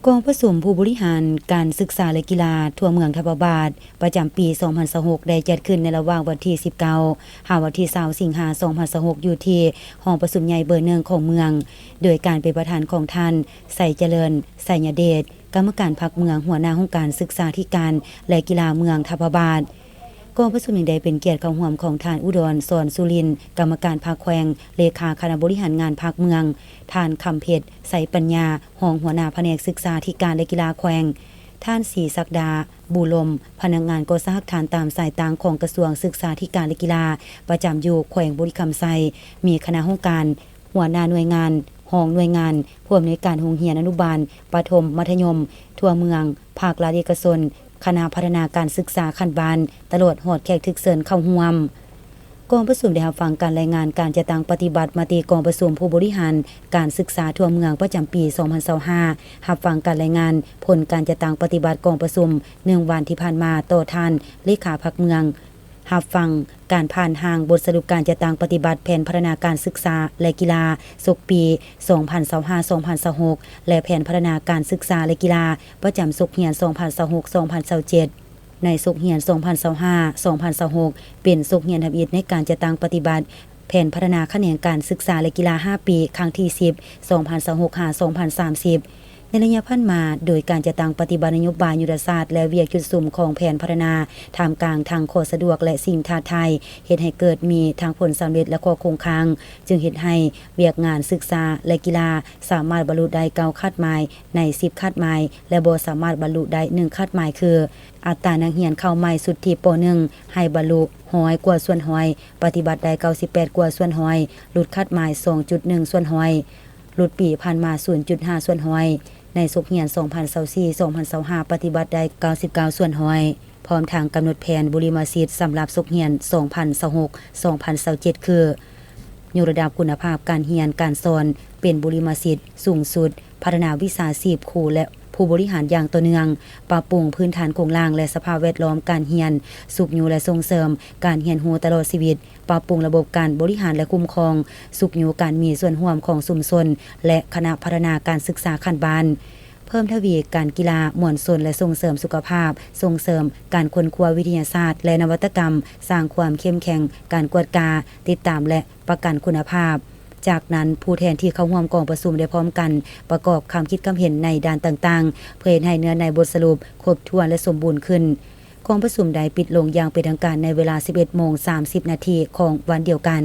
กองประชุมผู้บริหารการศึกษาและกีฬาทั่วเมืองทับลาดประจำปี 2026 ได้จัดขึ้นในระหว่างวันที่ 19 วันที่ 20 สิงหาคม 2026 อยู่ที่ห้องประชุมใหญ่เบอร์ 1 ของเมือง โดยการเป็นประธานของท่านไสเจริญไสยเดชกรรมการพรรคเมืองหัวหน้าองค์การศึกษาธิการและกีฬาเมืองทับลาดกองประชุมยังได้เป็นเกียรติเข้าร่วมของท่านอุดรสอนสุรินทร์กรรมการพรรคแขวงเลขาคณะบริหารงานพรรคเมืองท่านคำเพชรไสปัญญารองหัวหน้าแผนกศึกษาธิการและกีฬาแขวงท่านศรีศักดาบูลมพนักงานก่อสร้างฐานตามสายตางของกระทรวงศึกษาธิการและกีฬาประจำอยู่แขวงบุรีคำไซมีคณะองค์การหัวหน้าหน่วยงานห้องหน่วยงานผู้อำนวยการโรงเรียนอนุบาลประถมมัธยมทั่วเมืองภาครัฐเอกชนคณะพัฒนาการศึกษาขั้นบานตลอดหอดแขกทึกเซินเข้าร่วมกองประชุมได้รับฟังการรายงานการจัดตั้งปฏิบัติมติกองประชุมผู้บริหารการศึกษาทั่วเมืองประจำปี 2025รับฟังการรายงานผลการจัดตั้งปฏิบัติกองประชุม1 วันที่ผ่านมาต่อท่านเลขาพรรคเมืองรับฟังการผ่านทางบทสรุปการจัดตั้งปฏิบัติแผนพัฒนาการศึกษาและกีฬาศกปี 2025-2026 และแผนพัฒนาการศึกษาและกีฬาประจำศกเรียน 2026-2027 ในศกเรียน 2025-2026 เป็นศกเรียนทำอิฐในการจัดตั้งปฏิบัติแผนพัฒนาแขนงการศึกษาและกีฬา 5 ปี ครั้งที่ 10 2025-2030ในระยะผ่านมาโดยการจัดตั้งปฏิบัตินโยบายยุทธศาสตร์และเวียกจุดสุ่มของแผนพัฒนาท่ามกลางทางข้อสะดวกและสิ่งท้าทายเฮ็ดให้เกิดมีทางผลสำเร็จและข้อคงค้างจึงเฮ็ดให้เวียกงานศึกษาและกีฬาสามารถบรรลุได้9คาดหมายใน10คาดหมายและบ่สามารถบรรลุได้1คาดหมายคืออัตรานักเรียนเข้าใหม่สุทธิป .1 ให้บรรลุ100กว่าส่วน100ปฏิบัติได้98กว่าส่วน100หลุดคาดหมาย 2.1 ส่วน100หลุดปีผ่านมา 0.5 ส่วน100ในศกเรียน 2024-2025 ปฏิบัติได้99ส่วน100พร้อมทางกำหนดแผนบุริมาสิทธิ์สำหรับศกเรียน 2026-2027 คือยกระดับคุณภาพการเรียนการสอนเป็นบุริมาสิทธิ์สูงสุดพัฒนาวิชาชีพครูและผู้บริหารอย่างต่อเนื่องปรับปรุงพื้นฐานโครงสร้างและสภาพแวดล้อมการเรียนสุขอยู่และส่งเสริมการเรียนรู้ตลอดชีวิตปรับปรุงระบบการบริหารและคุ้มครองสุขอยู่การมีส่วนร่วมของชุมชนและคณะพัฒนาการศึกษาขั้นบานเพิ่มทวีการกีฬามวลชนและส่งเสริมสุขภาพส่งเสริมการค้นคว้าวิทยาศาสตร์และนวัตกรรมสร้างความเข้มแข็งการกวดกาติดตามและประกันคุณภาพจากนั้นผู้แทนที่เข้าร่วมกองประชุมได้พร้อมกันประกอบความคิดความเห็นในด้านต่างๆเพื่อให้เนื้อในบทสรุปครบถ้วนและสมบูรณ์ขึ้นกองประชุมได้ปิดลงอย่างเป็นทางการในเวลา 11:30 น.ของวันเดียวกัน